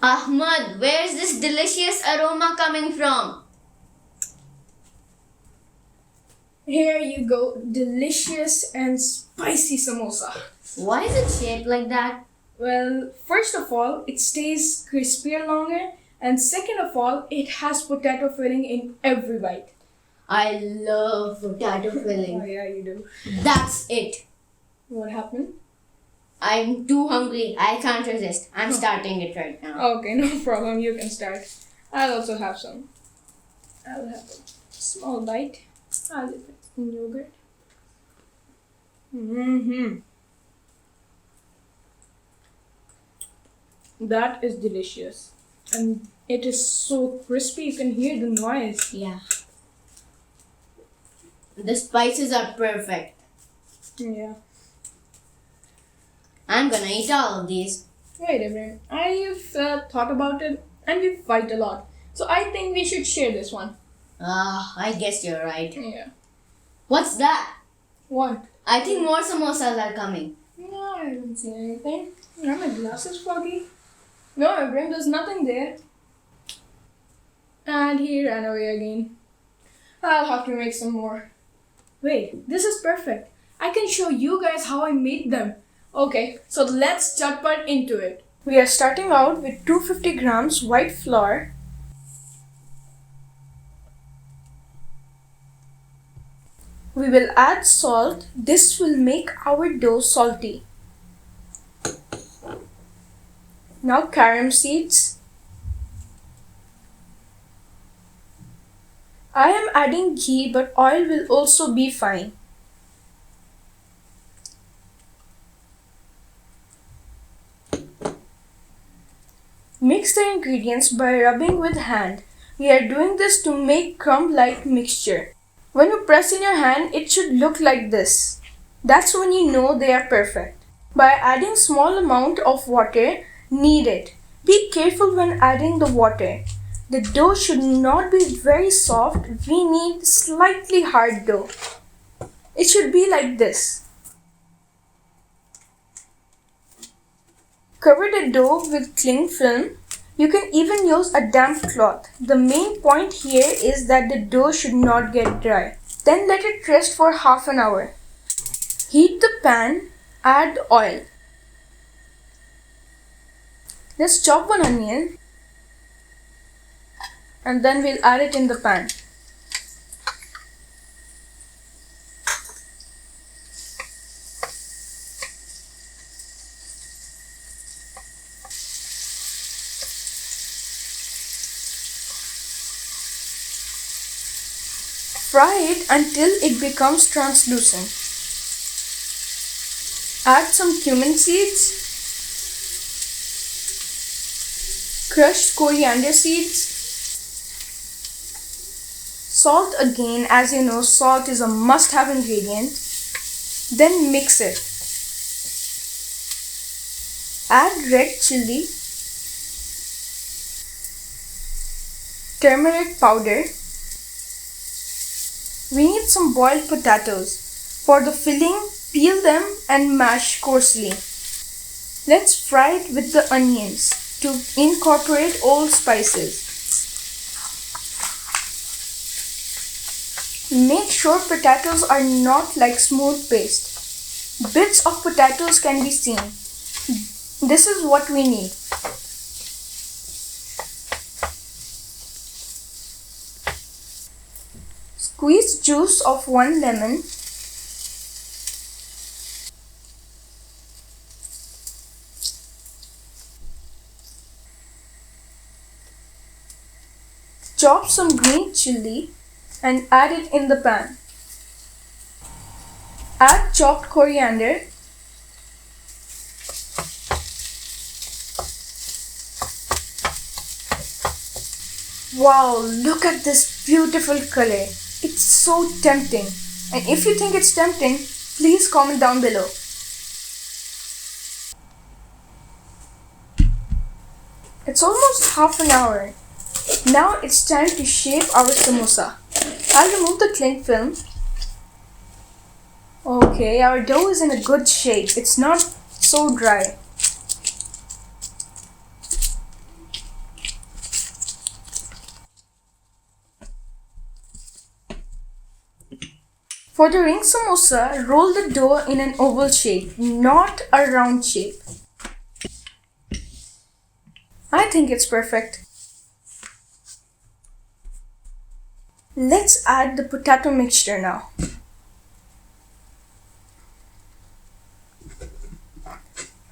Ahmad, where is this delicious aroma coming from? Here you go, delicious and spicy samosa. Why is it shaped like that? Well, first of all, it stays crispier longer, and second of all, it has potato filling in every bite. I love potato Oh filling. yeah, you do. That's it. What happened? I'm too hungry. I can't resist. I'm starting it right now. Okay, no problem. You can start. I'll also have some. I'll have a small bite. I'll dip it in yogurt. That is delicious. And it is so crispy, you can hear the noise. Yeah. The spices are perfect. Yeah. I'm gonna eat all of these. Wait a minute. I've thought about it and we fight a lot. So I think we should share this one. I guess you're right. Yeah. What's that? What? I think more samosas are coming. No, I haven't seen anything. Are my glasses foggy? No, Ibrahim, there's nothing there. And he ran away again. I'll have to make some more. Wait, this is perfect. I can show you guys how I made them. Okay, so let's chatpat into it. We are starting out with 250 grams white flour. We will add salt. This will make our dough salty. Now carom seeds. I am adding ghee, but oil will also be fine. Mix the ingredients by rubbing with hand. We are doing this to make crumb-like mixture. When you press in your hand, it should look like this. That's when you know they are perfect. By adding small amount of water, knead it. Be careful when adding the water. The dough should not be very soft. We need slightly hard dough. It should be like this. Cover the dough with cling film. You can even use a damp cloth. The main point here is that the dough should not get dry. Then let it rest for half an hour. Heat the pan, add oil. Let's chop one onion and then we'll add it in the pan. Fry it until it becomes translucent. Add some cumin seeds, crushed coriander seeds, salt again, as you know, salt is a must-have ingredient. Then mix it. Add red chilli, turmeric powder. We need some boiled potatoes. For the filling, peel them and mash coarsely. Let's fry it with the onions to incorporate all spices. Make sure potatoes are not like smooth paste. Bits of potatoes can be seen. This is what we need. Squeeze juice of 1 lemon. Chop some green chilli and add it in the pan. Add chopped coriander. Wow, look at this beautiful color. It's so tempting. And if you think it's tempting, please comment down below. It's almost half an hour. Now it's time to shape our samosa. I'll remove the cling film. Okay, our dough is in a good shape. It's not so dry. For the ring samosa, roll the dough in an oval shape, not a round shape. I think it's perfect. Let's add the potato mixture now.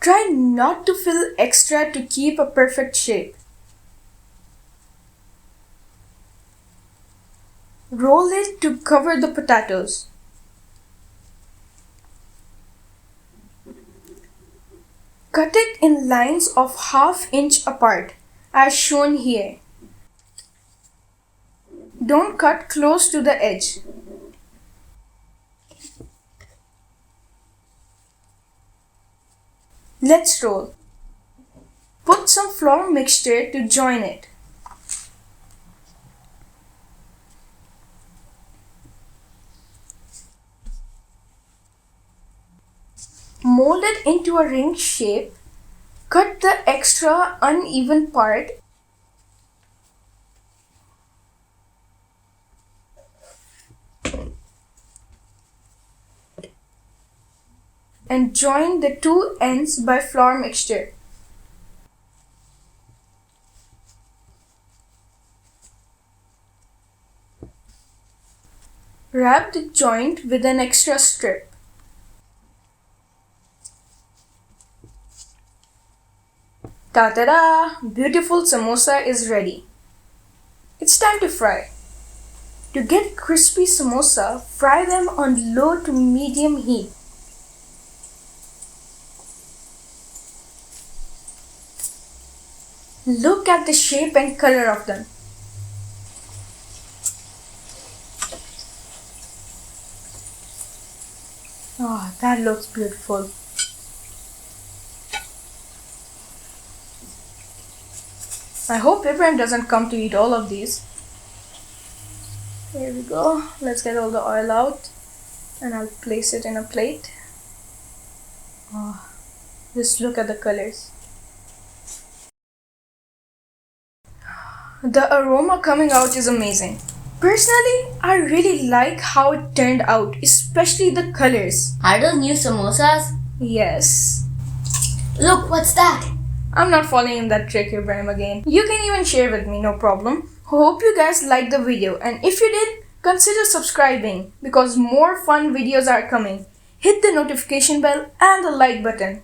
Try not to fill extra to keep a perfect shape. Roll it to cover the potatoes. Cut it in lines of ½ inch apart, as shown here. Don't cut close to the edge. Let's roll. Put some flour mixture to join it. Mold it into a ring shape. Cut the extra uneven part and join the two ends by flour mixture. Wrap the joint with an extra strip. Ta-da-da! Beautiful samosa is ready. It's time to fry. To get crispy samosa, fry them on low to medium heat. Look at the shape and color of them. Oh, that looks beautiful. I hope Ibrahim doesn't come to eat all of these. Here we go. Let's get all the oil out and I'll place it in a plate. Oh, just look at the colors. The aroma coming out is amazing. Personally, I really like how it turned out, especially the colors. Are those new samosas? Yes. Look, what's that? I'm not falling in that trick, Ibrahim, again. You can even share with me, no problem. Hope you guys liked the video, and if you did, consider subscribing because more fun videos are coming. Hit the notification bell and the like button.